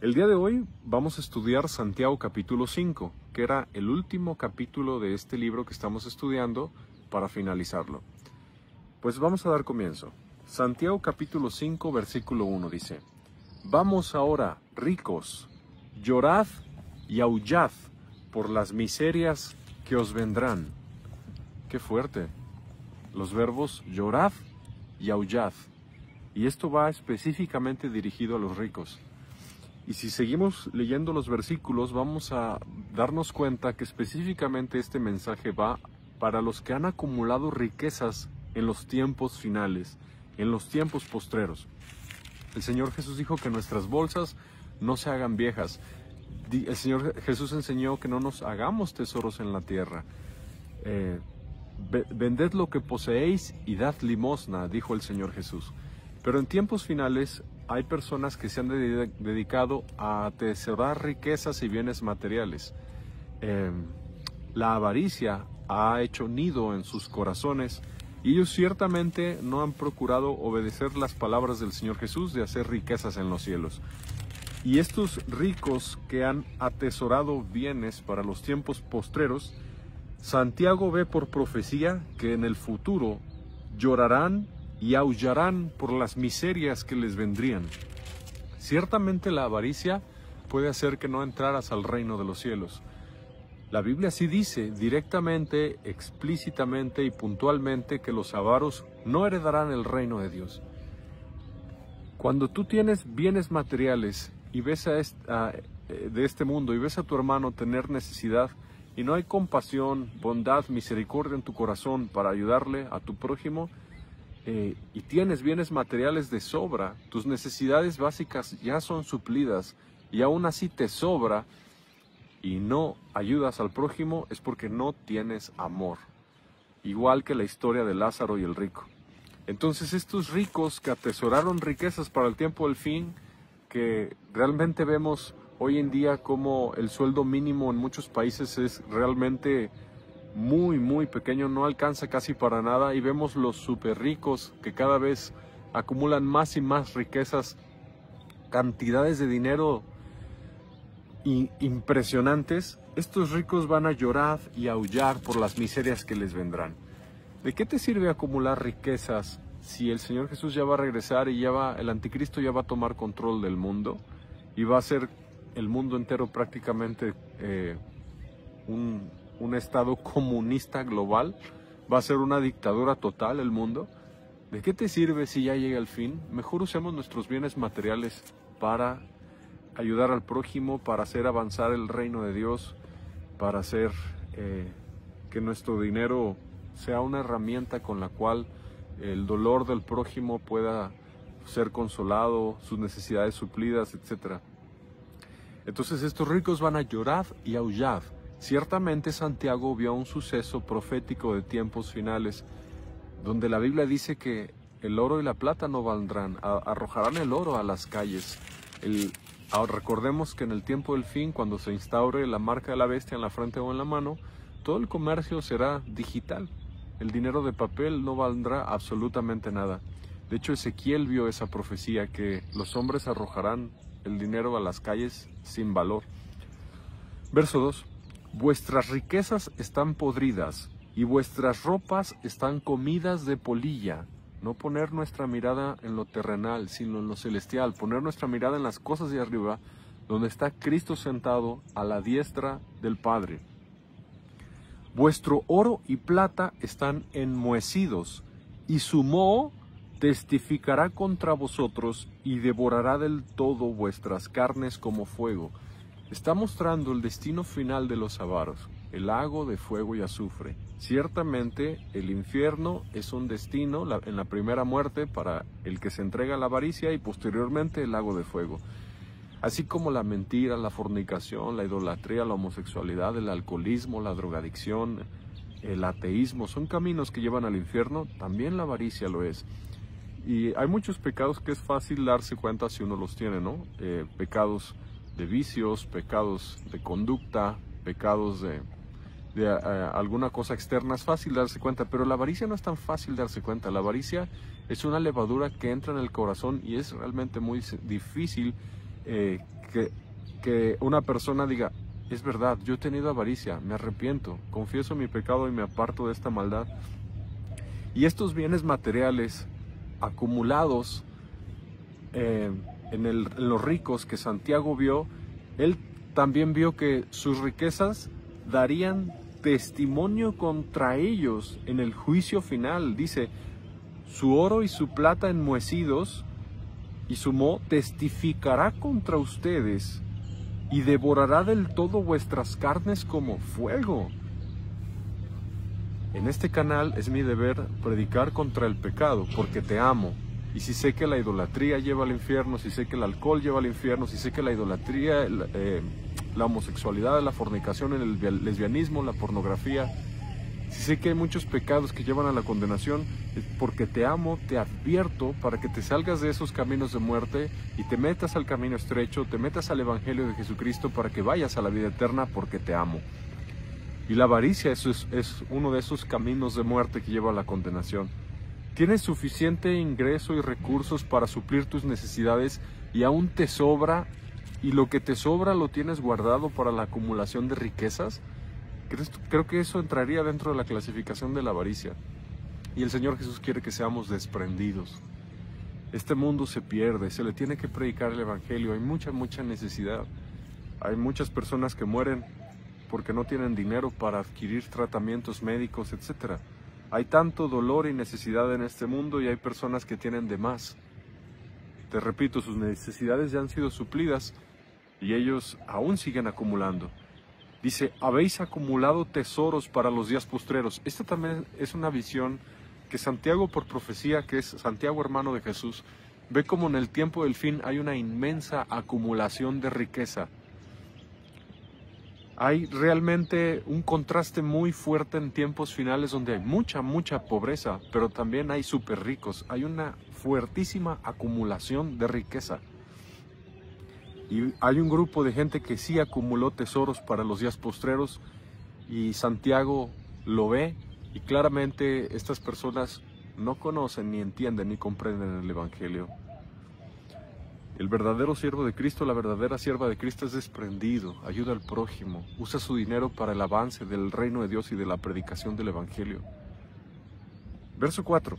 El día de hoy vamos a estudiar Santiago capítulo 5, que era el último capítulo de este libro que estamos estudiando para finalizarlo. Pues vamos a dar comienzo. Santiago capítulo 5, versículo 1 dice: Vamos ahora, ricos, llorad y aullad por las miserias que os vendrán. Qué fuerte. Los verbos llorad y aullad. Y esto va específicamente dirigido a los ricos. Y si seguimos leyendo los versículos, vamos a darnos cuenta que específicamente este mensaje va para los que han acumulado riquezas en los tiempos finales, en los tiempos postreros. El Señor Jesús dijo que nuestras bolsas no se hagan viejas. El Señor Jesús enseñó que no nos hagamos tesoros en la tierra. Vended lo que poseéis y dad limosna, dijo el Señor Jesús. Pero en tiempos finales hay personas que se han dedicado a atesorar riquezas y bienes materiales. La avaricia ha hecho nido en sus corazones y ellos ciertamente no han procurado obedecer las palabras del Señor Jesús de hacer riquezas en los cielos. Y estos ricos que han atesorado bienes para los tiempos postreros, Santiago ve por profecía que en el futuro llorarán y aullarán por las miserias que les vendrían. Ciertamente la avaricia puede hacer que no entraras al reino de los cielos. La Biblia sí dice directamente, explícitamente y puntualmente que los avaros no heredarán el reino de Dios. Cuando tú tienes bienes materiales y ves de este mundo y ves a tu hermano tener necesidad y no hay compasión, bondad, misericordia en tu corazón para ayudarle a tu prójimo, y tienes bienes materiales de sobra, tus necesidades básicas ya son suplidas y aún así te sobra y no ayudas al prójimo, es porque no tienes amor. Igual que la historia de Lázaro y el rico. Entonces estos ricos que atesoraron riquezas para el tiempo del fin, que realmente vemos hoy en día como el sueldo mínimo en muchos países es realmente muy pequeño, no alcanza casi para nada, y vemos los súper ricos que cada vez acumulan más y más riquezas, cantidades de dinero impresionantes. Estos ricos van a llorar y aullar por las miserias que les vendrán. ¿De qué te sirve acumular riquezas si el Señor Jesús ya va a regresar y el anticristo ya va a tomar control del mundo y va a ser el mundo entero prácticamente un estado comunista global? Va a ser una dictadura total el mundo. ¿De qué te sirve si ya llega el fin? Mejor usemos nuestros bienes materiales para ayudar al prójimo, para hacer avanzar el reino de Dios, para hacer que nuestro dinero sea una herramienta con la cual el dolor del prójimo pueda ser consolado, sus necesidades suplidas, etc. Entonces estos ricos van a llorar y aullar. Ciertamente Santiago vio un suceso profético de tiempos finales, donde la Biblia dice que el oro y la plata no valdrán, arrojarán el oro a las calles. Ahora recordemos que en el tiempo del fin, cuando se instaure la marca de la bestia en la frente o en la mano, todo el comercio será digital. El dinero de papel no valdrá absolutamente nada. De hecho, Ezequiel vio esa profecía, que los hombres arrojarán el dinero a las calles sin valor. Verso 2. Vuestras riquezas están podridas y vuestras ropas están comidas de polilla. No poner nuestra mirada en lo terrenal, sino en lo celestial. Poner nuestra mirada en las cosas de arriba, donde está Cristo sentado a la diestra del Padre. Vuestro oro y plata están enmohecidos, y su moho testificará contra vosotros y devorará del todo vuestras carnes como fuego. Está mostrando el destino final de los avaros, el lago de fuego y azufre. Ciertamente el infierno es un destino en la primera muerte para el que se entrega a la avaricia, y posteriormente el lago de fuego. Así como la mentira, la fornicación, la idolatría, la homosexualidad, el alcoholismo, la drogadicción, el ateísmo son caminos que llevan al infierno, también la avaricia lo es. Y hay muchos pecados que es fácil darse cuenta si uno los tiene, ¿no? Pecados de vicios, pecados de conducta, pecados de alguna cosa externa, es fácil darse cuenta, pero la avaricia no es tan fácil darse cuenta. La avaricia es una levadura que entra en el corazón y es realmente muy difícil que una persona diga, es verdad, yo he tenido avaricia, me arrepiento, confieso mi pecado y me aparto de esta maldad. Y estos bienes materiales acumulados en los ricos que Santiago vio, él también vio que sus riquezas darían testimonio contra ellos en el juicio final. Dice, su oro y su plata enmohecidos y su moho testificará contra ustedes y devorará del todo vuestras carnes como fuego. En este canal es mi deber predicar contra el pecado, porque te amo. Y si sé que la idolatría lleva al infierno, si sé que el alcohol lleva al infierno, si sé que la idolatría, la homosexualidad, la fornicación, el lesbianismo, la pornografía, si sé que hay muchos pecados que llevan a la condenación, porque te amo, te advierto para que te salgas de esos caminos de muerte y te metas al camino estrecho, te metas al Evangelio de Jesucristo para que vayas a la vida eterna, porque te amo. Y la avaricia es uno de esos caminos de muerte que lleva a la condenación. Tienes suficiente ingreso y recursos para suplir tus necesidades y aún te sobra, y lo que te sobra lo tienes guardado para la acumulación de riquezas. Creo que eso entraría dentro de la clasificación de la avaricia. Y el Señor Jesús quiere que seamos desprendidos. Este mundo se pierde, se le tiene que predicar el Evangelio, hay mucha necesidad. Hay muchas personas que mueren porque no tienen dinero para adquirir tratamientos médicos, etc. Hay tanto dolor y necesidad en este mundo y hay personas que tienen de más. Te repito, sus necesidades ya han sido suplidas y ellos aún siguen acumulando. Dice, habéis acumulado tesoros para los días postreros. Esta también es una visión que Santiago, por profecía, que es Santiago hermano de Jesús, ve como en el tiempo del fin hay una inmensa acumulación de riqueza. Hay realmente un contraste muy fuerte en tiempos finales donde hay mucha pobreza, pero también hay súper ricos. Hay una fuertísima acumulación de riqueza. Y hay un grupo de gente que sí acumuló tesoros para los días postreros y Santiago lo ve y claramente estas personas no conocen, ni entienden, ni comprenden el Evangelio. El verdadero siervo de Cristo, la verdadera sierva de Cristo es desprendido, ayuda al prójimo, usa su dinero para el avance del reino de Dios y de la predicación del Evangelio. Verso 4.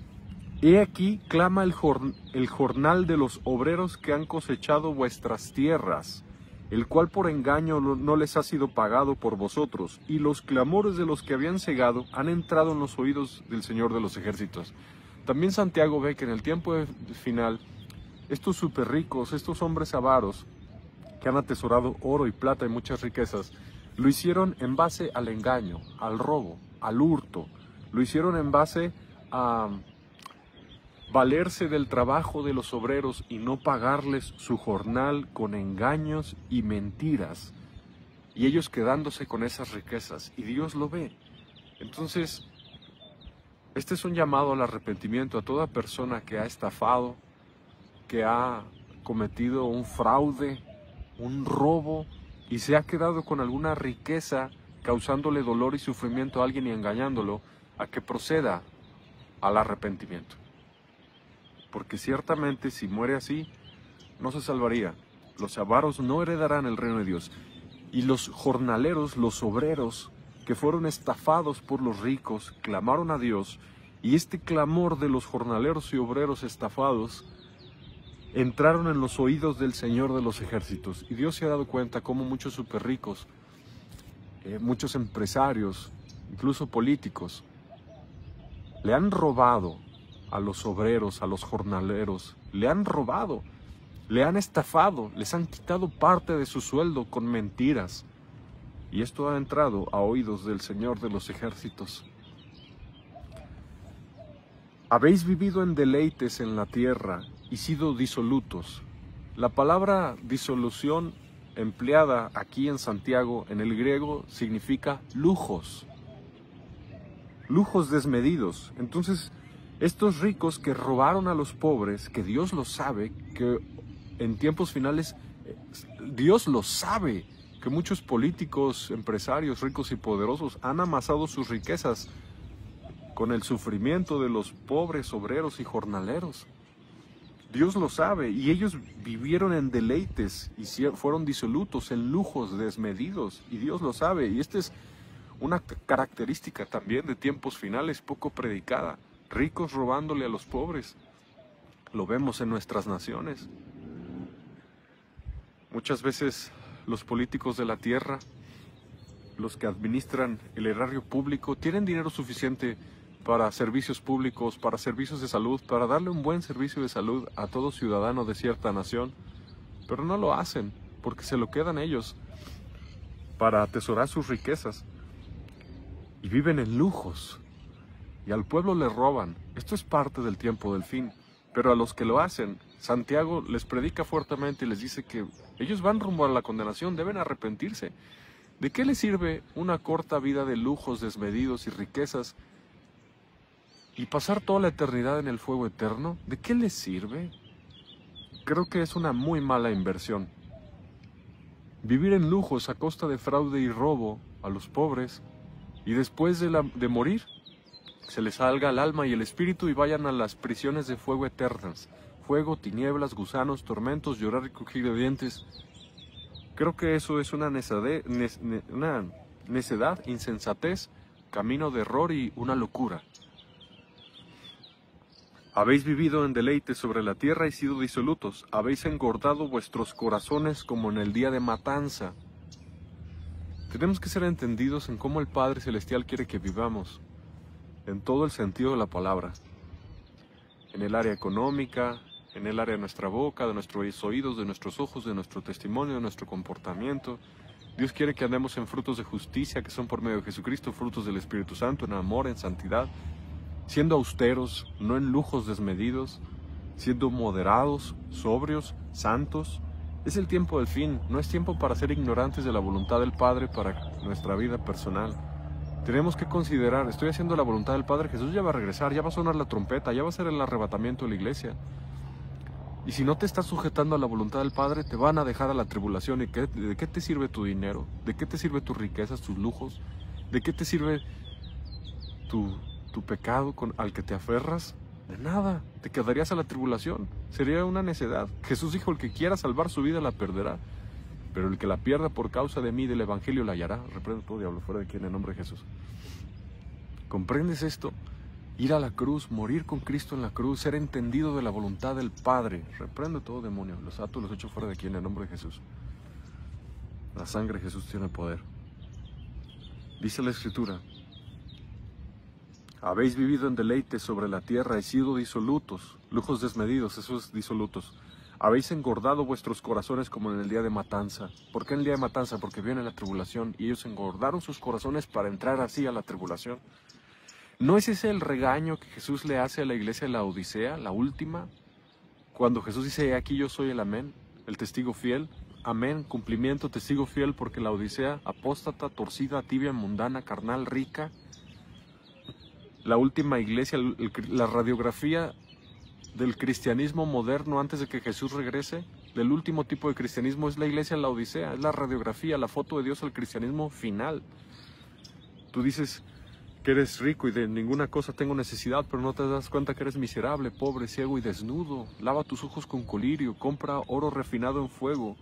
He aquí clama el jornal de los obreros que han cosechado vuestras tierras, el cual por engaño no les ha sido pagado por vosotros, y los clamores de los que habían cegado han entrado en los oídos del Señor de los ejércitos. También Santiago ve que en el tiempo final, estos súper ricos, estos hombres avaros, que han atesorado oro y plata y muchas riquezas, lo hicieron en base al engaño, al robo, al hurto, lo hicieron en base a valerse del trabajo de los obreros y no pagarles su jornal con engaños y mentiras, y ellos quedándose con esas riquezas, y Dios lo ve. Entonces, este es un llamado al arrepentimiento a toda persona que ha estafado, que ha cometido un fraude, un robo, y se ha quedado con alguna riqueza causándole dolor y sufrimiento a alguien y engañándolo, a que proceda al arrepentimiento. Porque ciertamente si muere así, no se salvaría. Los avaros no heredarán el reino de Dios. Y los jornaleros, los obreros, que fueron estafados por los ricos, clamaron a Dios, y este clamor de los jornaleros y obreros estafados entraron en los oídos del Señor de los ejércitos. Y Dios se ha dado cuenta cómo muchos súper ricos, muchos empresarios, incluso políticos, le han robado a los obreros, a los jornaleros, le han robado, le han estafado, les han quitado parte de su sueldo con mentiras. Y esto ha entrado a oídos del Señor de los ejércitos. Habéis vivido en deleites en la tierra y sido disolutos. La palabra disolución empleada aquí en Santiago, en el griego, significa lujos. Lujos desmedidos. Entonces, estos ricos que robaron a los pobres, que Dios lo sabe, que en tiempos finales Dios lo sabe, que muchos políticos, empresarios, ricos y poderosos han amasado sus riquezas con el sufrimiento de los pobres obreros y jornaleros. Dios lo sabe, y ellos vivieron en deleites y fueron disolutos en lujos desmedidos, y Dios lo sabe. Y esta es una característica también de tiempos finales poco predicada: ricos robándole a los pobres. Lo vemos en nuestras naciones. Muchas veces los políticos de la tierra, los que administran el erario público, tienen dinero suficiente para servicios públicos, para servicios de salud, para darle un buen servicio de salud a todo ciudadano de cierta nación, pero no lo hacen porque se lo quedan ellos para atesorar sus riquezas, y viven en lujos, y al pueblo le roban. Esto es parte del tiempo del fin, pero a los que lo hacen, Santiago les predica fuertemente y les dice que ellos van rumbo a la condenación, deben arrepentirse. ¿De qué les sirve una corta vida de lujos desmedidos y riquezas y pasar toda la eternidad en el fuego eterno? ¿De qué les sirve? Creo que es una muy mala inversión. Vivir en lujos a costa de fraude y robo a los pobres, y después de morir, se les salga el alma y el espíritu y vayan a las prisiones de fuego eternas. Fuego, tinieblas, gusanos, tormentos, llorar y crujir de dientes. Creo que eso es una necedad, insensatez, camino de error y una locura. Habéis vivido en deleite sobre la tierra y sido disolutos. Habéis engordado vuestros corazones como en el día de matanza. Tenemos que ser entendidos en cómo el Padre Celestial quiere que vivamos, en todo el sentido de la palabra. En el área económica, en el área de nuestra boca, de nuestros oídos, de nuestros ojos, de nuestro testimonio, de nuestro comportamiento. Dios quiere que andemos en frutos de justicia, que son por medio de Jesucristo, frutos del Espíritu Santo, en amor, en santidad, siendo austeros, no en lujos desmedidos, siendo moderados, sobrios, santos. Es el tiempo del fin, no es tiempo para ser ignorantes de la voluntad del Padre para nuestra vida personal. Tenemos que considerar, estoy haciendo la voluntad del Padre, Jesús ya va a regresar, ya va a sonar la trompeta, ya va a ser el arrebatamiento de la iglesia. Y si no te estás sujetando a la voluntad del Padre, te van a dejar a la tribulación. ¿Y de qué te sirve tu dinero? ¿De qué te sirve tus riquezas, tus lujos? ¿De qué te sirve tu pecado al que te aferras? De nada, te quedarías a la tribulación. Sería una necedad. Jesús dijo: el que quiera salvar su vida la perderá, pero el que la pierda por causa de mí, del evangelio, la hallará. Reprendo todo diablo fuera de aquí en el nombre de Jesús. ¿Comprendes esto? Ir a la cruz, morir con Cristo en la cruz, ser entendido de la voluntad del Padre. Reprendo todo demonio, los ato, los echo fuera de aquí en el nombre de Jesús. La sangre de Jesús tiene poder. Dice la Escritura: habéis vivido en deleite sobre la tierra y sido disolutos, lujos desmedidos, esos disolutos. Habéis engordado vuestros corazones como en el día de matanza. ¿Por qué en el día de matanza? Porque viene la tribulación, y ellos engordaron sus corazones para entrar así a la tribulación. ¿No es ese el regaño que Jesús le hace a la iglesia de la Odisea, la última? Cuando Jesús dice: aquí yo soy el amén, el testigo fiel. Amén, cumplimiento, testigo fiel, porque la Odisea, apóstata, torcida, tibia, mundana, carnal, rica. La última iglesia, la radiografía del cristianismo moderno antes de que Jesús regrese, del último tipo de cristianismo, es la iglesia de la Odisea, es la radiografía, la foto de Dios al cristianismo final. Tú dices que eres rico y de ninguna cosa tengo necesidad, pero no te das cuenta que eres miserable, pobre, ciego y desnudo. Lava tus ojos con colirio, compra oro refinado en fuego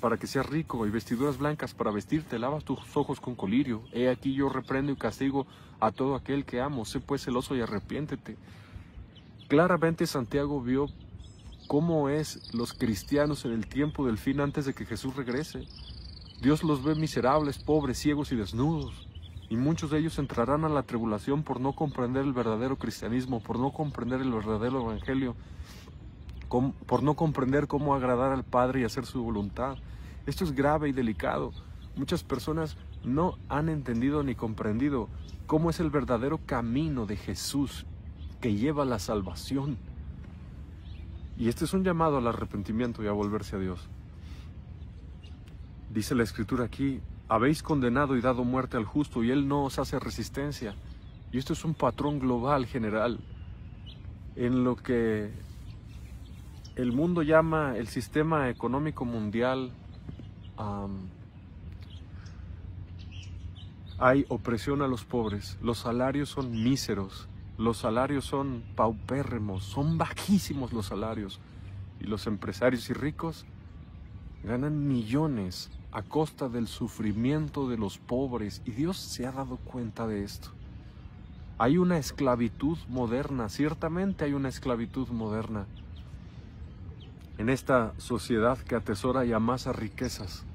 para que seas rico, y vestiduras blancas para vestirte. Lava tus ojos con colirio. He aquí yo reprendo y castigo a todo aquel que amo. Sé pues celoso y arrepiéntete. Claramente Santiago vio cómo es los cristianos en el tiempo del fin antes de que Jesús regrese. Dios los ve miserables, pobres, ciegos y desnudos. Y muchos de ellos entrarán a la tribulación por no comprender el verdadero cristianismo, por no comprender el verdadero evangelio, por no comprender cómo agradar al Padre y hacer su voluntad. Esto es grave y delicado. Muchas personas no han entendido ni comprendido cómo es el verdadero camino de Jesús que lleva a la salvación. Y este es un llamado al arrepentimiento y a volverse a Dios. Dice la Escritura aquí: habéis condenado y dado muerte al justo, y él no os hace resistencia. Y esto es un patrón global, general, en lo que el mundo llama el sistema económico mundial. Hay opresión a los pobres, los salarios son míseros, los salarios son paupérrimos, son bajísimos los salarios. Y los empresarios y ricos ganan millones a costa del sufrimiento de los pobres. Y Dios se ha dado cuenta de esto. Hay una esclavitud moderna, ciertamente hay una esclavitud moderna en esta sociedad que atesora y amasa riquezas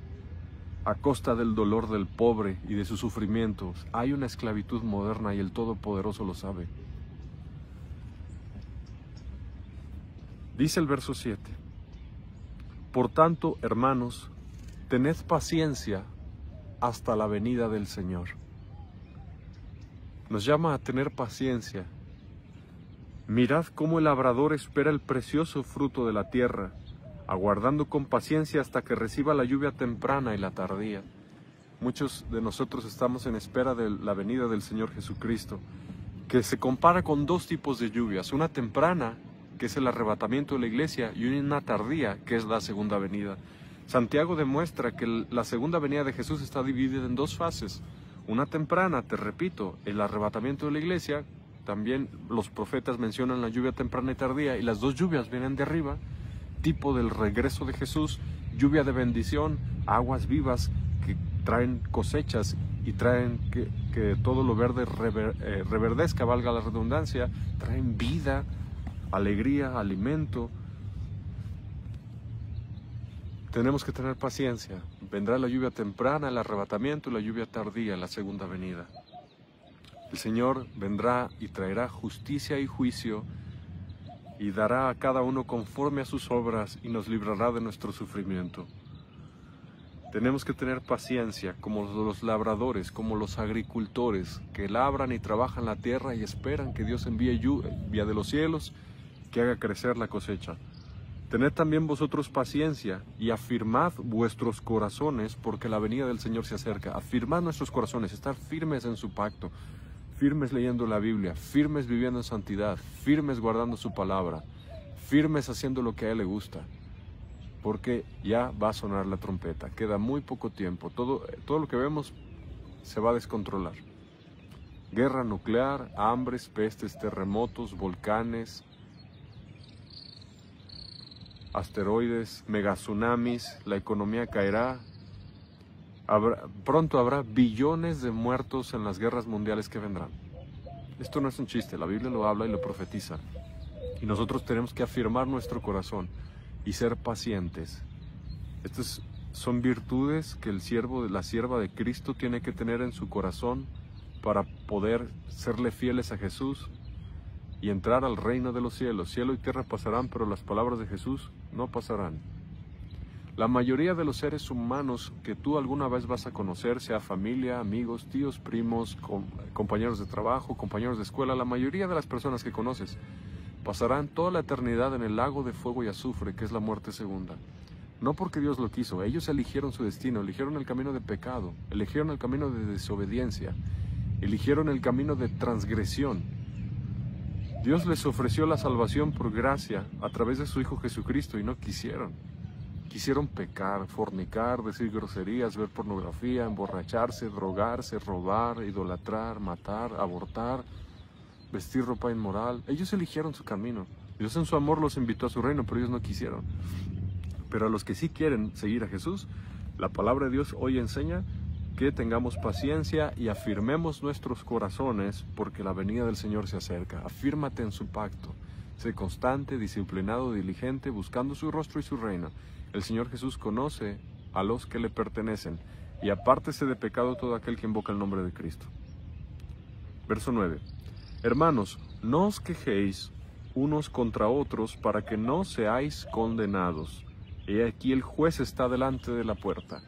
a costa del dolor del pobre y de sus sufrimientos. Hay una esclavitud moderna y el Todopoderoso lo sabe. Dice el verso 7, por tanto, hermanos, tened paciencia hasta la venida del Señor. Nos llama a tener paciencia. Mirad cómo el labrador espera el precioso fruto de la tierra, aguardando con paciencia hasta que reciba la lluvia temprana y la tardía. Muchos de nosotros estamos en espera de la venida del Señor Jesucristo, que se compara con dos tipos de lluvias, una temprana, que es el arrebatamiento de la iglesia, y una tardía, que es la segunda venida. Santiago demuestra que la segunda venida de Jesús está dividida en dos fases. Una temprana, te repito, el arrebatamiento de la iglesia. También los profetas mencionan la lluvia temprana y tardía, y las dos lluvias vienen de arriba, tipo del regreso de Jesús, lluvia de bendición, aguas vivas que traen cosechas y traen que todo lo verde reverdezca, valga la redundancia, traen vida, alegría, alimento. Tenemos que tener paciencia. Vendrá la lluvia temprana, el arrebatamiento, y la lluvia tardía, la segunda venida. El Señor vendrá y traerá justicia y juicio y dará a cada uno conforme a sus obras y nos librará de nuestro sufrimiento. Tenemos que tener paciencia como los labradores, como los agricultores que labran y trabajan la tierra y esperan que Dios envíe lluvia de los cielos que haga crecer la cosecha. Tened también vosotros paciencia y afirmad vuestros corazones, porque la venida del Señor se acerca. Afirmad nuestros corazones, estar firmes en su pacto, firmes leyendo la Biblia, firmes viviendo en santidad, firmes guardando su palabra, firmes haciendo lo que a Él le gusta, porque ya va a sonar la trompeta. Queda muy poco tiempo, todo lo que vemos se va a descontrolar. Guerra nuclear, hambres, pestes, terremotos, volcanes, asteroides, megatsunamis, la economía caerá. Pronto habrá billones de muertos en las guerras mundiales que vendrán. Esto no es un chiste, la Biblia lo habla y lo profetiza. Y nosotros tenemos que afirmar nuestro corazón y ser pacientes. Estas son virtudes que el siervo, la sierva de Cristo tiene que tener en su corazón para poder serle fieles a Jesús y entrar al reino de los cielos. Cielo y tierra pasarán, pero las palabras de Jesús no pasarán. La mayoría de los seres humanos que tú alguna vez vas a conocer, sea familia, amigos, tíos, primos, compañeros de trabajo, compañeros de escuela, la mayoría de las personas que conoces pasarán toda la eternidad en el lago de fuego y azufre, que es la muerte segunda. No porque Dios lo quiso, ellos eligieron su destino, eligieron el camino de pecado, eligieron el camino de desobediencia, eligieron el camino de transgresión. Dios les ofreció la salvación por gracia a través de su Hijo Jesucristo y no quisieron. Quisieron pecar, fornicar, decir groserías, ver pornografía, emborracharse, drogarse, robar, idolatrar, matar, abortar, vestir ropa inmoral. Ellos eligieron su camino. Dios en su amor los invitó a su reino, pero ellos no quisieron. Pero a los que sí quieren seguir a Jesús, la palabra de Dios hoy enseña que tengamos paciencia y afirmemos nuestros corazones, porque la venida del Señor se acerca. Afírmate en su pacto. Sé constante, disciplinado, diligente, buscando su rostro y su reino. El Señor Jesús conoce a los que le pertenecen, y apártese de pecado todo aquel que invoca el nombre de Cristo. Verso 9. Hermanos, no os quejéis unos contra otros para que no seáis condenados. He aquí el juez está delante de la puerta.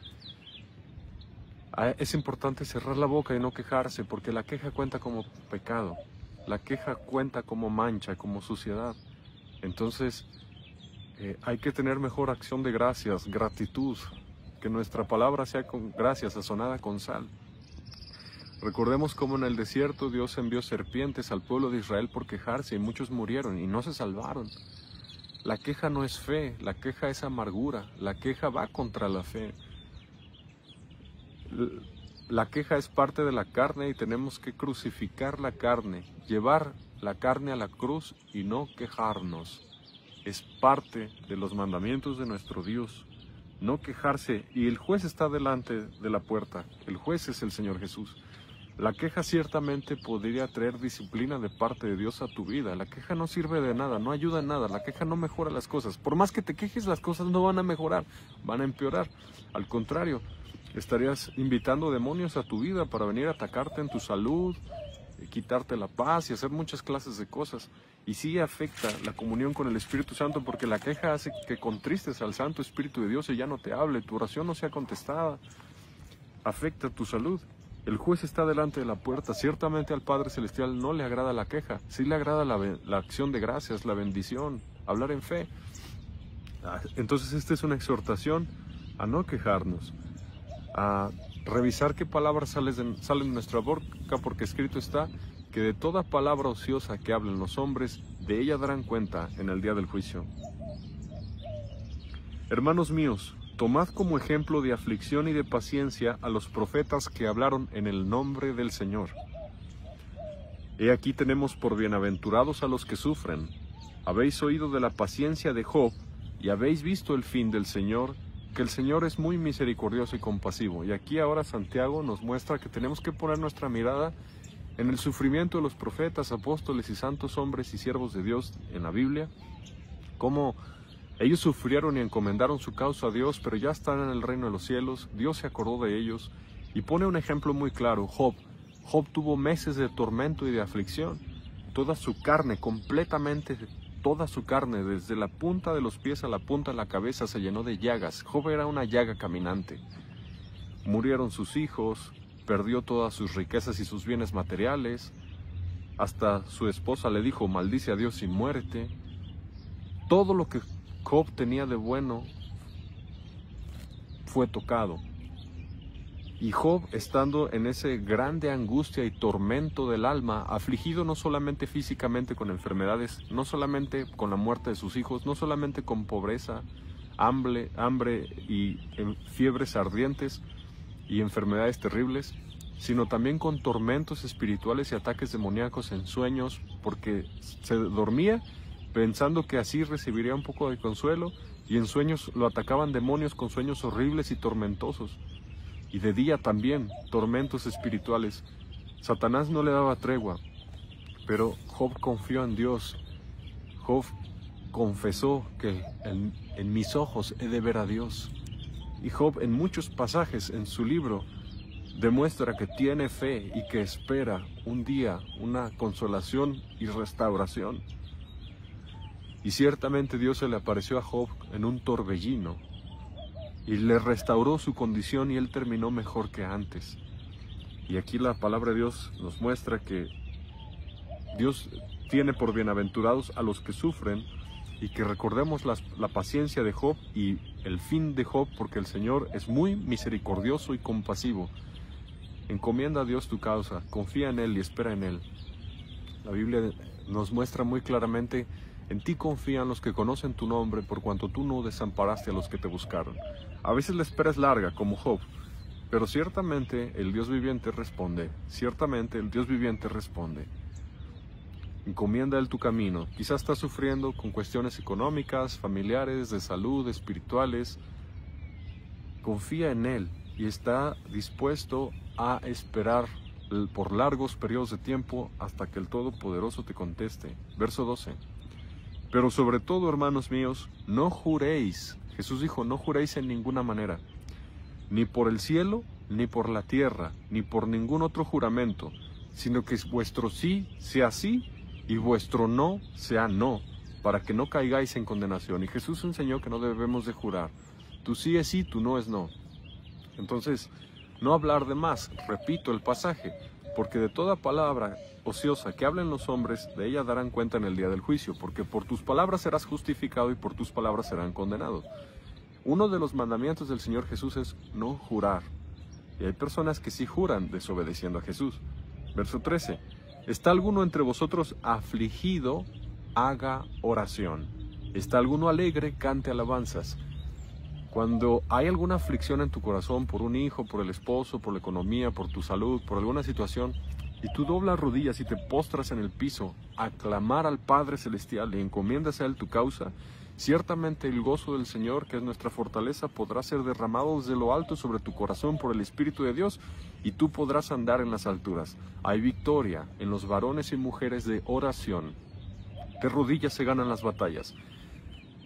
Es importante cerrar la boca y no quejarse, porque la queja cuenta como pecado. La queja cuenta como mancha, como suciedad. Entonces, hay que tener mejor acción de gracias, gratitud, que nuestra palabra sea con gracias, sazonada con sal. Recordemos cómo en el desierto Dios envió serpientes al pueblo de Israel por quejarse y muchos murieron y no se salvaron. La queja no es fe, la queja es amargura, la queja va contra la fe. La queja es parte de la carne y tenemos que crucificar la carne, llevar la carne a la cruz y no quejarnos. Es parte de los mandamientos de nuestro Dios, no quejarse, y el juez está delante de la puerta, el juez es el Señor Jesús. La queja ciertamente podría traer disciplina de parte de Dios a tu vida. La queja no sirve de nada, no ayuda en nada, la queja no mejora las cosas. Por más que te quejes, las cosas no van a mejorar, van a empeorar. Al contrario, estarías invitando demonios a tu vida para venir a atacarte en tu salud, quitarte la paz y hacer muchas clases de cosas. Y sí afecta la comunión con el Espíritu Santo, porque la queja hace que contristes al Santo Espíritu de Dios y ya no te hable, tu oración no sea contestada. Afecta tu salud. El juez está delante de la puerta. Ciertamente al Padre Celestial no le agrada la queja, sí le agrada la acción de gracias, la bendición, hablar en fe. Entonces esta es una exhortación a no quejarnos, a revisar qué palabras salen de nuestra boca, porque escrito está que de toda palabra ociosa que hablen los hombres, de ella darán cuenta en el día del juicio. Hermanos míos, tomad como ejemplo de aflicción y de paciencia a los profetas que hablaron en el nombre del Señor. He aquí tenemos por bienaventurados a los que sufren. Habéis oído de la paciencia de Job, y habéis visto el fin del Señor, que el Señor es muy misericordioso y compasivo. Y aquí ahora Santiago nos muestra que tenemos que poner nuestra mirada en el sufrimiento de los profetas, apóstoles y santos hombres y siervos de Dios en la Biblia, cómo ellos sufrieron y encomendaron su causa a Dios, pero ya están en el reino de los cielos. Dios se acordó de ellos y pone un ejemplo muy claro. Job tuvo meses de tormento y de aflicción. Toda su carne, completamente toda su carne, desde la punta de los pies a la punta de la cabeza, se llenó de llagas. Job era una llaga caminante. Murieron sus hijos, perdió todas sus riquezas y sus bienes materiales. Hasta su esposa le dijo: maldice a Dios y muérete. Todo lo que Job tenía de bueno fue tocado. Y Job, estando en ese grande angustia y tormento del alma, afligido no solamente físicamente con enfermedades, no solamente con la muerte de sus hijos, no solamente con pobreza, hambre y fiebres ardientes y enfermedades terribles, sino también con tormentos espirituales y ataques demoníacos en sueños, porque se dormía pensando que así recibiría un poco de consuelo, y en sueños lo atacaban demonios con sueños horribles y tormentosos. Y de día también, tormentos espirituales. Satanás no le daba tregua, pero Job confió en Dios. Job confesó que en mis ojos he de ver a Dios. Y Job, en muchos pasajes en su libro, demuestra que tiene fe y que espera un día una consolación y restauración. Y ciertamente Dios se le apareció a Job en un torbellino y le restauró su condición, y él terminó mejor que antes. Y aquí la palabra de Dios nos muestra que Dios tiene por bienaventurados a los que sufren, y que recordemos la paciencia de Job y el fin de Job, porque el Señor es muy misericordioso y compasivo. Encomienda a Dios tu causa, confía en Él y espera en Él. La Biblia nos muestra muy claramente: en ti confían los que conocen tu nombre, por cuanto tú no desamparaste a los que te buscaron. A veces la espera es larga, como Job, pero ciertamente el Dios viviente responde. Ciertamente el Dios viviente responde. Encomienda a Él tu camino. Quizás estás sufriendo con cuestiones económicas, familiares, de salud, espirituales. Confía en Él y está dispuesto a esperar por largos periodos de tiempo hasta que el Todopoderoso te conteste. Verso 12. Pero sobre todo, hermanos míos, no juréis. Jesús dijo: no juréis en ninguna manera, ni por el cielo, ni por la tierra, ni por ningún otro juramento, sino que vuestro sí sea sí y vuestro no sea no, para que no caigáis en condenación. Y Jesús enseñó que no debemos de jurar. Tu sí es sí, tu no es no. Entonces, no hablar de más. Repito el pasaje: porque de toda palabra ociosa que hablen los hombres, de ella darán cuenta en el día del juicio, porque por tus palabras serás justificado y por tus palabras serán condenados. Uno de los mandamientos del Señor Jesús es no jurar, y hay personas que sí juran desobedeciendo a Jesús. Verso 13. ¿Está alguno entre vosotros afligido? Haga oración. ¿Está alguno alegre? Cante alabanzas. Cuando hay alguna aflicción en tu corazón por un hijo, por el esposo, por la economía, por tu salud, por alguna situación, y tú doblas rodillas y te postras en el piso a clamar al Padre Celestial y encomiendas a Él tu causa, ciertamente el gozo del Señor, que es nuestra fortaleza, podrá ser derramado desde lo alto sobre tu corazón por el Espíritu de Dios, y tú podrás andar en las alturas. Hay victoria en los varones y mujeres de oración. De rodillas se ganan las batallas.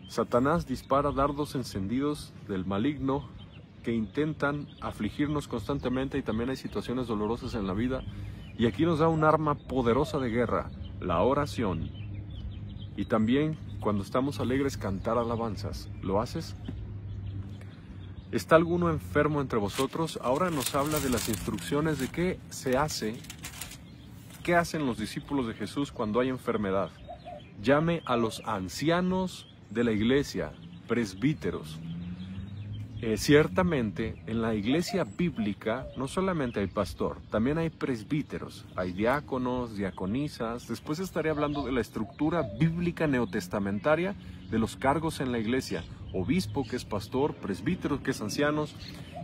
Satanás dispara dardos encendidos del maligno que intentan afligirnos constantemente, y también hay situaciones dolorosas en la vida. Y aquí nos da un arma poderosa de guerra, la oración. Y también, cuando estamos alegres, cantar alabanzas. ¿Lo haces? ¿Está alguno enfermo entre vosotros? Ahora nos habla de las instrucciones de qué se hace, qué hacen los discípulos de Jesús cuando hay enfermedad. Llame a los ancianos de la iglesia, presbíteros. Ciertamente, en la iglesia bíblica no solamente hay pastor, también hay presbíteros, hay diáconos, diaconisas. Después estaré hablando de la estructura bíblica neotestamentaria de los cargos en la iglesia: obispo, que es pastor; presbítero, que es ancianos.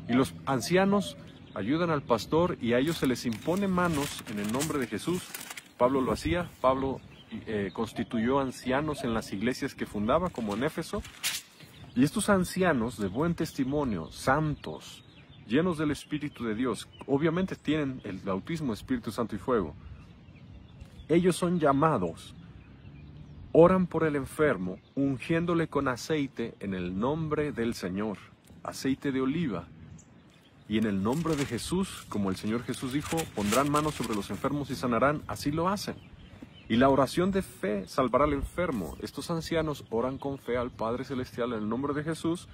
Y los ancianos ayudan al pastor y a ellos se les impone manos en el nombre de Jesús. Pablo lo hacía. Pablo constituyó ancianos en las iglesias que fundaba, como en Éfeso. Y estos ancianos de buen testimonio, santos, llenos del Espíritu de Dios, obviamente tienen el bautismo de Espíritu Santo y fuego. Ellos son llamados, oran por el enfermo, ungiéndole con aceite en el nombre del Señor, aceite de oliva. Y en el nombre de Jesús, como el Señor Jesús dijo, pondrán manos sobre los enfermos y sanarán. Así lo hacen. Y la oración de fe salvará al enfermo. Estos ancianos oran con fe al Padre Celestial en el nombre de Jesús.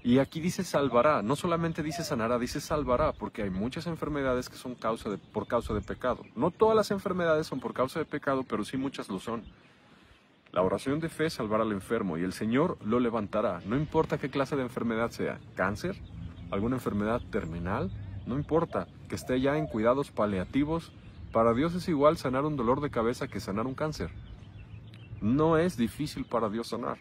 Y aquí dice salvará, no solamente dice sanará, dice salvará, porque hay muchas enfermedades que son por causa de pecado. No todas las enfermedades son por causa de pecado, pero sí muchas lo son. La oración de fe salvará al enfermo y el Señor lo levantará. No importa qué clase de enfermedad sea, cáncer, alguna enfermedad terminal, no importa que esté ya en cuidados paliativos. Para Dios es igual sanar un dolor de cabeza que sanar un cáncer. No es difícil para Dios sanar.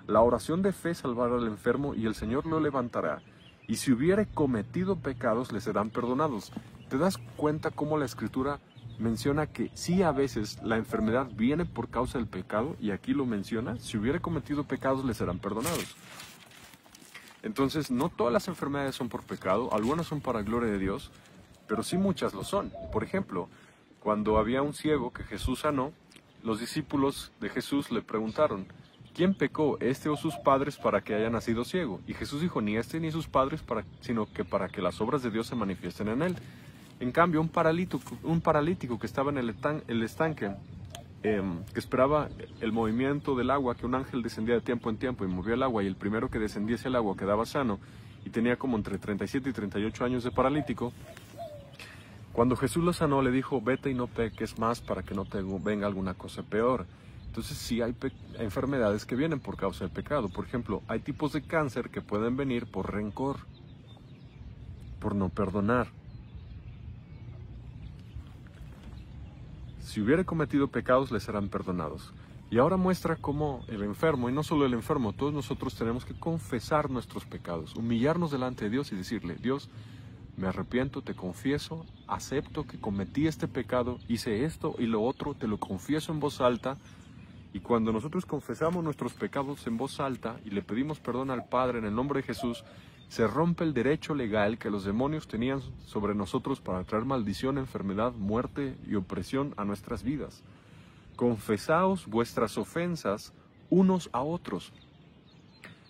La oración de fe salvará al enfermo y el Señor lo levantará. Y si hubiere cometido pecados, le serán perdonados. ¿Te das cuenta cómo la Escritura menciona que sí, a veces la enfermedad viene por causa del pecado? Y aquí lo menciona: si hubiere cometido pecados, le serán perdonados. Entonces, no todas las enfermedades son por pecado, algunas son para gloria de Dios, pero sí muchas lo son. Por ejemplo, cuando había un ciego que Jesús sanó, los discípulos de Jesús le preguntaron: ¿quién pecó, este o sus padres, para que haya nacido ciego? Y Jesús dijo: ni este ni sus padres, sino que para que las obras de Dios se manifiesten en él. En cambio, un paralítico que estaba en el estanque, que esperaba el movimiento del agua, que un ángel descendía de tiempo en tiempo y movía el agua, y el primero que descendiese el agua quedaba sano, y tenía como entre 37 y 38 años de paralítico. Cuando Jesús lo sanó, le dijo: vete y no peques más para que no te venga alguna cosa peor. Entonces sí hay enfermedades que vienen por causa del pecado. Por ejemplo, hay tipos de cáncer que pueden venir por rencor, por no perdonar. Si hubiere cometido pecados, le serán perdonados. Y ahora muestra cómo el enfermo, y no solo el enfermo, todos nosotros tenemos que confesar nuestros pecados, humillarnos delante de Dios y decirle: Dios, me arrepiento, te confieso, acepto que cometí este pecado, hice esto y lo otro, te lo confieso en voz alta. Y cuando nosotros confesamos nuestros pecados en voz alta y le pedimos perdón al Padre en el nombre de Jesús, se rompe el derecho legal que los demonios tenían sobre nosotros para traer maldición, enfermedad, muerte y opresión a nuestras vidas. Confesaos vuestras ofensas unos a otros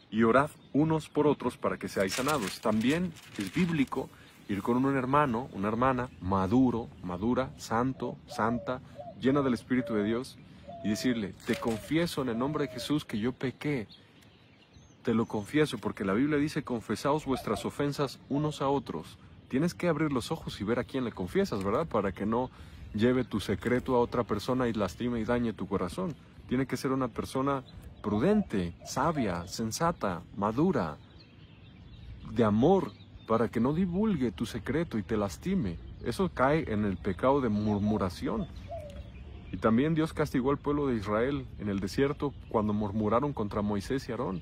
y orad unos por otros para que seáis sanados. También es bíblico ir con un hermano, una hermana, maduro, madura, santo, santa, llena del Espíritu de Dios, y decirle: te confieso en el nombre de Jesús que yo pequé. Te lo confieso, porque la Biblia dice: confesaos vuestras ofensas unos a otros. Tienes que abrir los ojos y ver a quién le confiesas, ¿verdad? Para que no lleve tu secreto a otra persona y lastime y dañe tu corazón. Tiene que ser una persona prudente, sabia, sensata, madura, de amor, para que no divulgue tu secreto y te lastime. Eso cae en el pecado de murmuración. Y también Dios castigó al pueblo de Israel en el desierto cuando murmuraron contra Moisés y Aarón.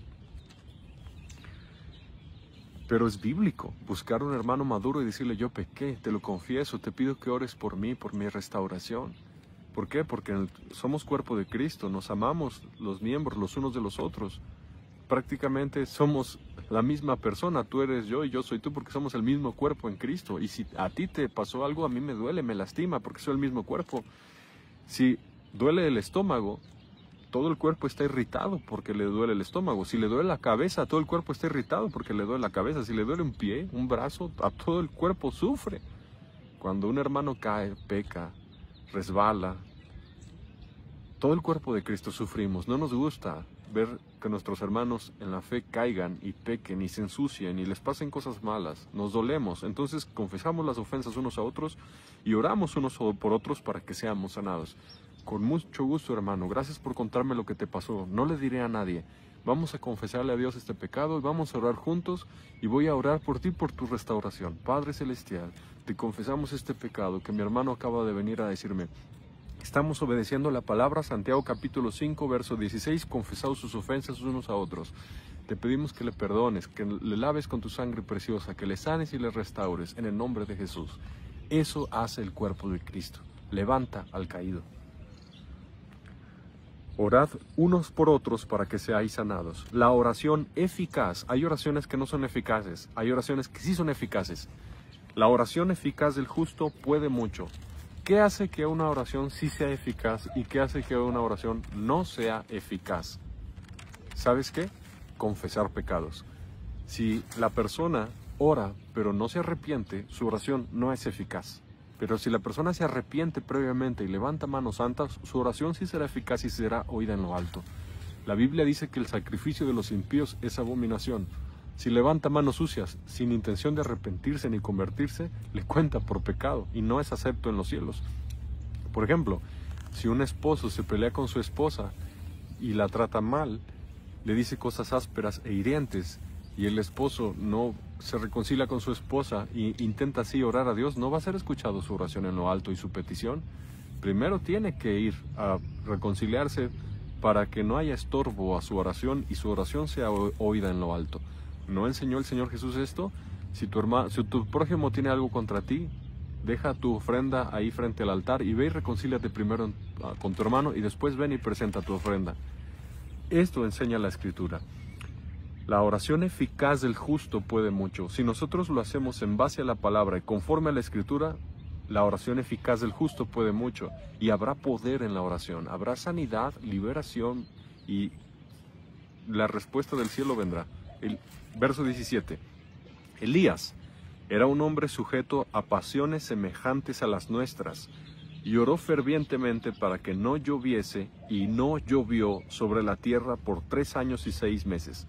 Pero es bíblico buscar un hermano maduro y decirle: yo pequé, te lo confieso, te pido que ores por mí, por mi restauración. ¿Por qué? Porque somos cuerpo de Cristo, nos amamos los miembros los unos de los otros. Prácticamente somos la misma persona, tú eres yo y yo soy tú, porque somos el mismo cuerpo en Cristo. Y si a ti te pasó algo, a mí me duele, me lastima, porque soy el mismo cuerpo. Si duele el estómago, todo el cuerpo está irritado porque le duele el estómago. Si le duele la cabeza, todo el cuerpo está irritado porque le duele la cabeza. Si le duele un pie, un brazo, a todo el cuerpo sufre. Cuando un hermano cae, peca, resbala, todo el cuerpo de Cristo sufrimos. No nos gusta ver que nuestros hermanos en la fe caigan y pequen y se ensucien y les pasen cosas malas. Nos dolemos. Entonces confesamos las ofensas unos a otros y oramos unos por otros para que seamos sanados. Con mucho gusto, hermano. Gracias por contarme lo que te pasó. No le diré a nadie. Vamos a confesarle a Dios este pecado y vamos a orar juntos, y voy a orar por ti, por tu restauración. Padre Celestial, te confesamos este pecado que mi hermano acaba de venir a decirme. Estamos obedeciendo la palabra, Santiago capítulo 5, verso 16, confesaos sus ofensas unos a otros. Te pedimos que le perdones, que le laves con tu sangre preciosa, que le sanes y le restaures en el nombre de Jesús. Eso hace el cuerpo de Cristo. Levanta al caído. Orad unos por otros para que seáis sanados. La oración eficaz. Hay oraciones que no son eficaces, hay oraciones que sí son eficaces. La oración eficaz del justo puede mucho. ¿Qué hace que una oración sí sea eficaz y qué hace que una oración no sea eficaz? ¿Sabes qué? Confesar pecados. Si la persona ora pero no se arrepiente, su oración no es eficaz. Pero si la persona se arrepiente previamente y levanta manos santas, su oración sí será eficaz y será oída en lo alto. La Biblia dice que el sacrificio de los impíos es abominación. Si levanta manos sucias, sin intención de arrepentirse ni convertirse, le cuenta por pecado y no es acepto en los cielos. Por ejemplo, si un esposo se pelea con su esposa y la trata mal, le dice cosas ásperas e hirientes, y el esposo no se reconcilia con su esposa e intenta así orar a Dios, no va a ser escuchado su oración en lo alto y su petición. Primero tiene que ir a reconciliarse para que no haya estorbo a su oración y su oración sea oída en lo alto. ¿No enseñó el Señor Jesús esto? Si tu prójimo tiene algo contra ti, deja tu ofrenda ahí frente al altar y ve y reconcíliate primero con tu hermano y después ven y presenta tu ofrenda. Esto enseña la Escritura. La oración eficaz del justo puede mucho. Si nosotros lo hacemos en base a la palabra y conforme a la Escritura, la oración eficaz del justo puede mucho. Y habrá poder en la oración. Habrá sanidad, liberación y la respuesta del cielo vendrá. El verso 17. Elías era un hombre sujeto a pasiones semejantes a las nuestras, y oró fervientemente para que no lloviese, y no llovió sobre la tierra por 3 años y 6 meses.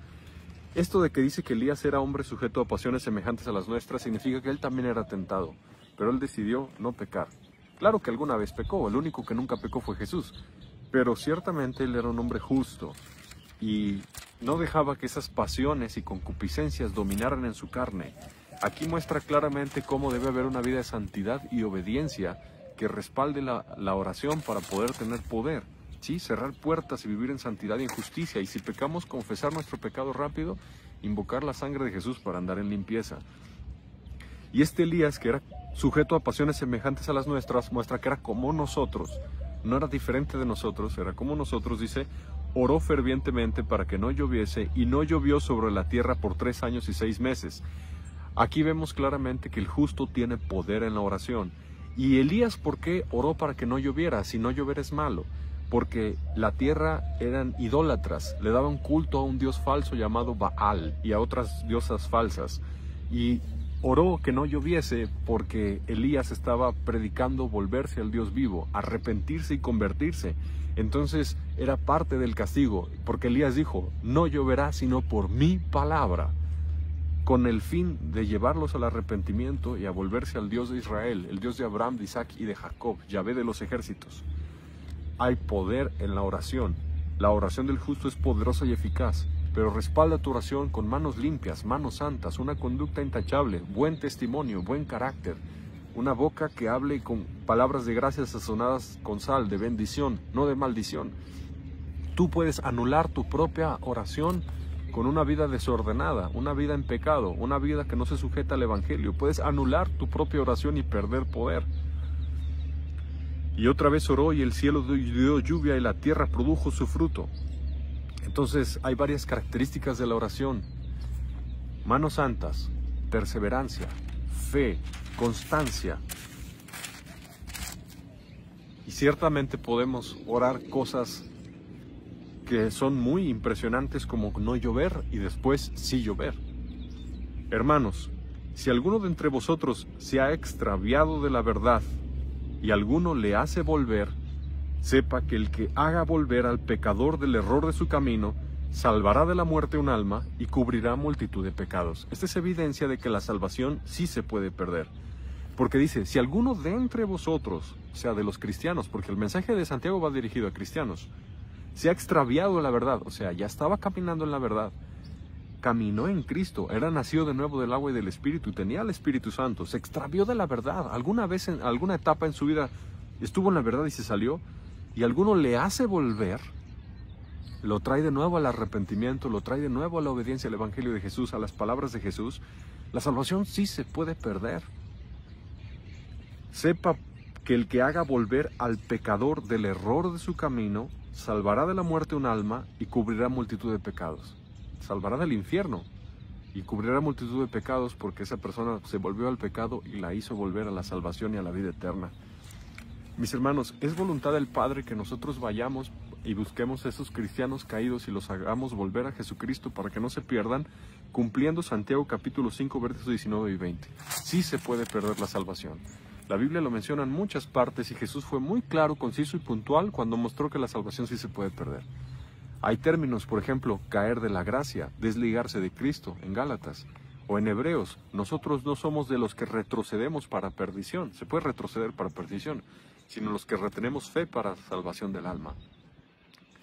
Esto de que dice que Elías era hombre sujeto a pasiones semejantes a las nuestras significa que él también era tentado, pero él decidió no pecar. Claro que alguna vez pecó, el único que nunca pecó fue Jesús, pero ciertamente él era un hombre justo y no dejaba que esas pasiones y concupiscencias dominaran en su carne. Aquí muestra claramente cómo debe haber una vida de santidad y obediencia que respalde la oración para poder tener poder. Sí, cerrar puertas y vivir en santidad y en justicia, y si pecamos, confesar nuestro pecado rápido, invocar la sangre de Jesús para andar en limpieza. Y este Elías, que era sujeto a pasiones semejantes a las nuestras, muestra que era como nosotros, no era diferente de nosotros, era como nosotros. Dice, oró fervientemente para que no lloviese, y no llovió sobre la tierra por 3 años y 6 meses. Aquí vemos claramente que el justo tiene poder en la oración. Y Elías, ¿por qué oró para que no lloviera? Si no llover es malo. Porque la tierra eran idólatras, le daban culto a un dios falso llamado Baal y a otras diosas falsas. Y oró que no lloviese porque Elías estaba predicando volverse al Dios vivo, arrepentirse y convertirse. Entonces era parte del castigo, porque Elías dijo, no lloverá sino por mi palabra, con el fin de llevarlos al arrepentimiento y a volverse al Dios de Israel, el Dios de Abraham, de Isaac y de Jacob, Yahvé de los ejércitos. Hay poder en la oración. La oración del justo es poderosa y eficaz, pero respalda tu oración con manos limpias, manos santas, una conducta intachable, buen testimonio, buen carácter, una boca que hable con palabras de gracia sazonadas con sal, de bendición, no de maldición. Tú puedes anular tu propia oración con una vida desordenada, una vida en pecado, una vida que no se sujeta al Evangelio. Puedes anular tu propia oración y perder poder. Y otra vez oró y el cielo dio lluvia y la tierra produjo su fruto. Entonces hay varias características de la oración: manos santas, perseverancia, fe, constancia. Y ciertamente podemos orar cosas que son muy impresionantes, como no llover y después sí llover. Hermanos, si alguno de entre vosotros se ha extraviado de la verdad y alguno le hace volver, sepa que el que haga volver al pecador del error de su camino, salvará de la muerte un alma y cubrirá multitud de pecados. Esta es evidencia de que la salvación sí se puede perder. Porque dice, si alguno de entre vosotros, o sea, de los cristianos, porque el mensaje de Santiago va dirigido a cristianos, se ha extraviado de la verdad, o sea, ya estaba caminando en la verdad, caminó en Cristo, era nacido de nuevo del agua y del Espíritu, tenía el Espíritu Santo, se extravió de la verdad, alguna vez, en alguna etapa en su vida, estuvo en la verdad y se salió, y alguno le hace volver, lo trae de nuevo al arrepentimiento, lo trae de nuevo a la obediencia al Evangelio de Jesús, a las palabras de Jesús, la salvación sí se puede perder. Sepa que el que haga volver al pecador del error de su camino, salvará de la muerte un alma y cubrirá multitud de pecados. Salvará del infierno y cubrirá multitud de pecados, porque esa persona se volvió al pecado y la hizo volver a la salvación y a la vida eterna. Mis hermanos, es voluntad del Padre que nosotros vayamos y busquemos a esos cristianos caídos y los hagamos volver a Jesucristo para que no se pierdan, cumpliendo Santiago capítulo 5, versos 19 y 20. Sí se puede perder la salvación. La Biblia lo menciona en muchas partes y Jesús fue muy claro, conciso y puntual cuando mostró que la salvación sí se puede perder. Hay términos, por ejemplo, caer de la gracia, desligarse de Cristo, en Gálatas, o en Hebreos. Nosotros no somos de los que retrocedemos para perdición, se puede retroceder para perdición, sino los que retenemos fe para salvación del alma.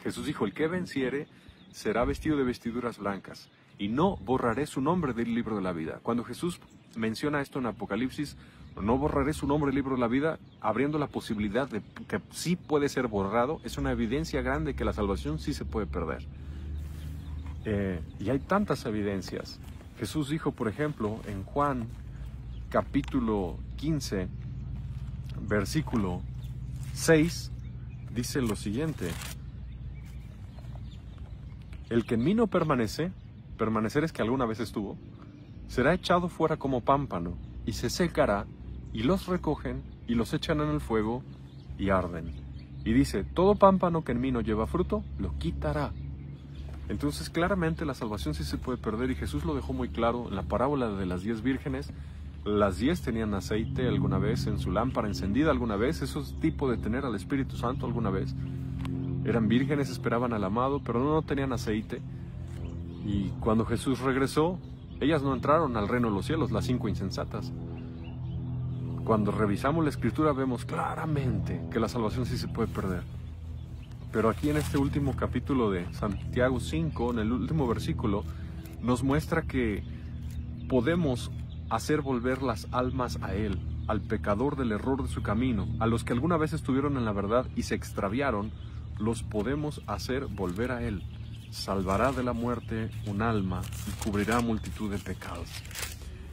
Jesús dijo, el que venciere será vestido de vestiduras blancas, y no borraré su nombre del libro de la vida. Cuando Jesús menciona esto en Apocalipsis, no borraré su nombre del libro de la vida, abriendo la posibilidad de que sí puede ser borrado, es una evidencia grande que la salvación sí se puede perder. Y hay tantas evidencias. Jesús dijo, por ejemplo, en Juan capítulo 15, versículo 6, dice lo siguiente: el que en mí no permanece, permanecer es que alguna vez estuvo, será echado fuera como pámpano, y se secará, y los recogen, y los echan en el fuego, y arden. Y dice, todo pámpano que en mí no lleva fruto, lo quitará. Entonces, claramente la salvación sí se puede perder, y Jesús lo dejó muy claro en la parábola de las 10 vírgenes. Las 10 tenían aceite alguna vez en su lámpara encendida alguna vez, eso es tipo de tener al Espíritu Santo alguna vez. Eran vírgenes, esperaban al amado, pero no tenían aceite. Y cuando Jesús regresó, ellas no entraron al reino de los cielos, las 5 insensatas. Cuando revisamos la Escritura vemos claramente que la salvación sí se puede perder. Pero aquí en este último capítulo de Santiago 5, en el último versículo, nos muestra que podemos hacer volver las almas a Él, al pecador del error de su camino, a los que alguna vez estuvieron en la verdad y se extraviaron, los podemos hacer volver a Él. Salvará de la muerte un alma y cubrirá multitud de pecados.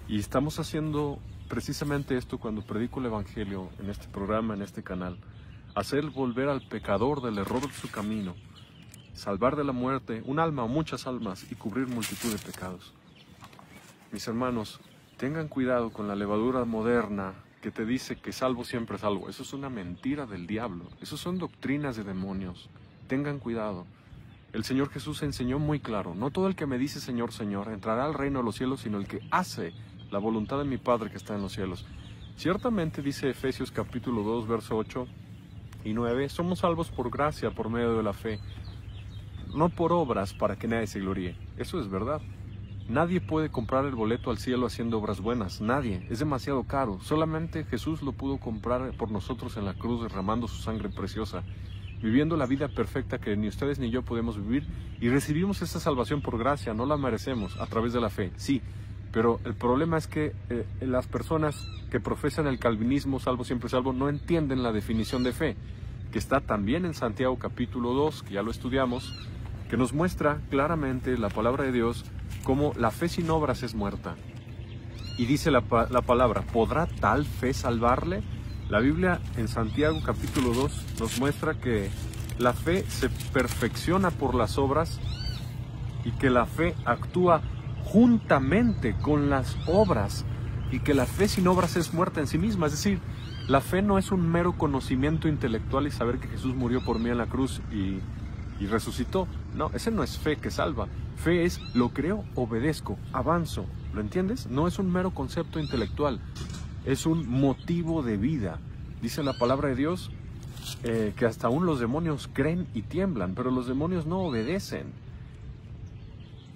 Y estamos haciendo precisamente esto cuando predico el Evangelio en este programa, en este canal. Hacer volver al pecador del error de su camino, salvar de la muerte un alma o muchas almas y cubrir multitud de pecados. Mis hermanos, tengan cuidado con la levadura moderna que te dice que salvo siempre salvo. Eso es una mentira del diablo. Eso son doctrinas de demonios. Tengan cuidado. El Señor Jesús enseñó muy claro, no todo el que me dice Señor, Señor, entrará al reino de los cielos, sino el que hace la voluntad de mi Padre que está en los cielos. Ciertamente dice Efesios capítulo 2, verso 8 y 9, somos salvos por gracia, por medio de la fe, no por obras para que nadie se gloríe. Eso es verdad. Nadie puede comprar el boleto al cielo haciendo obras buenas, nadie, es demasiado caro. Solamente Jesús lo pudo comprar por nosotros en la cruz, derramando su sangre preciosa, viviendo la vida perfecta que ni ustedes ni yo podemos vivir, y recibimos esta salvación por gracia, no la merecemos, a través de la fe, sí. Pero el problema es que las personas que profesan el calvinismo, salvo siempre salvo, no entienden la definición de fe, que está también en Santiago capítulo 2, que ya lo estudiamos, que nos muestra claramente la palabra de Dios cómo la fe sin obras es muerta. Y dice la palabra, ¿podrá tal fe salvarle? La Biblia en Santiago capítulo 2 nos muestra que la fe se perfecciona por las obras y que la fe actúa juntamente con las obras y que la fe sin obras es muerta en sí misma. Es decir, la fe no es un mero conocimiento intelectual y saber que Jesús murió por mí en la cruz y resucitó. No, ese no es fe que salva. Fe es lo creo, obedezco, avanzo. ¿Lo entiendes? No es un mero concepto intelectual, es un motivo de vida. Dice la palabra de Dios que hasta aún los demonios creen y tiemblan, pero los demonios no obedecen.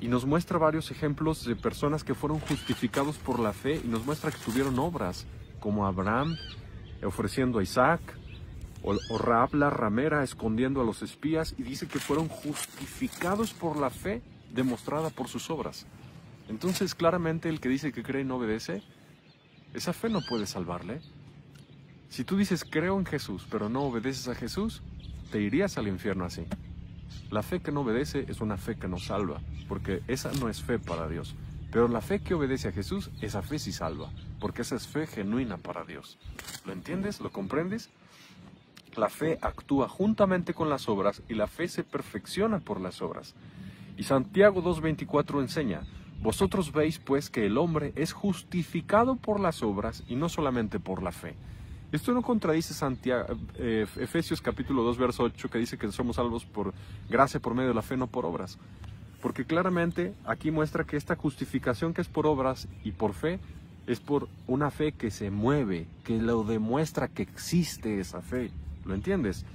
Y nos muestra varios ejemplos de personas que fueron justificados por la fe y nos muestra que tuvieron obras, como Abraham ofreciendo a Isaac, o Rahab la ramera escondiendo a los espías, y dice que fueron justificados por la fe demostrada por sus obras. Entonces, claramente, el que dice que cree y no obedece, esa fe no puede salvarle. Si tú dices creo en Jesús, pero no obedeces a Jesús, te irías al infierno así. La fe que no obedece es una fe que no salva, porque esa no es fe para Dios. Pero la fe que obedece a Jesús, esa fe sí salva, porque esa es fe genuina para Dios. ¿Lo entiendes? ¿Lo comprendes? La fe actúa juntamente con las obras y la fe se perfecciona por las obras. Y Santiago 2:24 enseña, vosotros veis pues que el hombre es justificado por las obras y no solamente por la fe. Esto no contradice Efesios capítulo 2 verso 8, que dice que somos salvos por gracia por medio de la fe, no por obras. Porque claramente aquí muestra que esta justificación que es por obras y por fe, es por una fe que se mueve, que lo demuestra que existe esa fe. ¿Lo entiendes?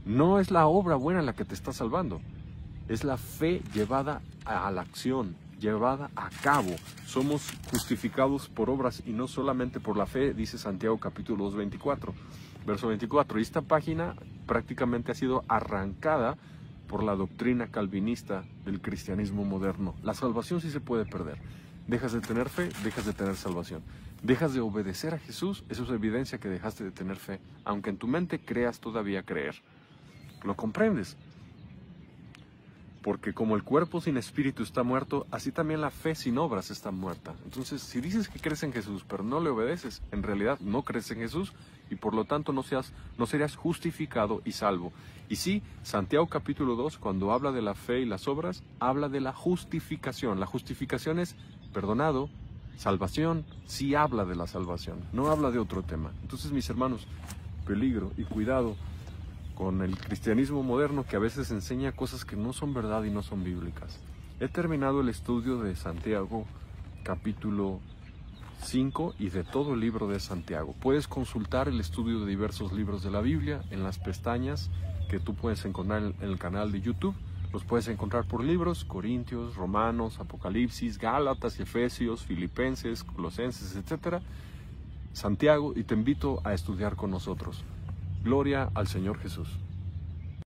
No es la obra buena la que te está salvando, es la fe llevada a la acción, llevada a cabo. Somos justificados por obras y no solamente por la fe, dice Santiago capítulo 2, verso 24. Y esta página prácticamente ha sido arrancada por la doctrina calvinista del cristianismo moderno. La salvación sí se puede perder. Dejas de tener fe, dejas de tener salvación. Dejas de obedecer a Jesús, eso es evidencia que dejaste de tener fe, aunque en tu mente creas todavía creer. ¿Lo comprendes? Porque como el cuerpo sin espíritu está muerto, así también la fe sin obras está muerta. Entonces, si dices que crees en Jesús, pero no le obedeces, en realidad no crees en Jesús y por lo tanto no serías justificado y salvo. Y sí, Santiago capítulo 2, cuando habla de la fe y las obras, habla de la justificación. La justificación es perdonado, salvación, sí habla de la salvación, no habla de otro tema. Entonces, mis hermanos, peligro y cuidado con el cristianismo moderno que a veces enseña cosas que no son verdad y no son bíblicas. He terminado el estudio de Santiago capítulo 5 y de todo el libro de Santiago. Puedes consultar el estudio de diversos libros de la Biblia en las pestañas que tú puedes encontrar en el canal de YouTube. Los puedes encontrar por libros: Corintios, Romanos, Apocalipsis, Gálatas, Efesios, Filipenses, Colosenses, etc. Santiago, y te invito a estudiar con nosotros. Gloria al Señor Jesús.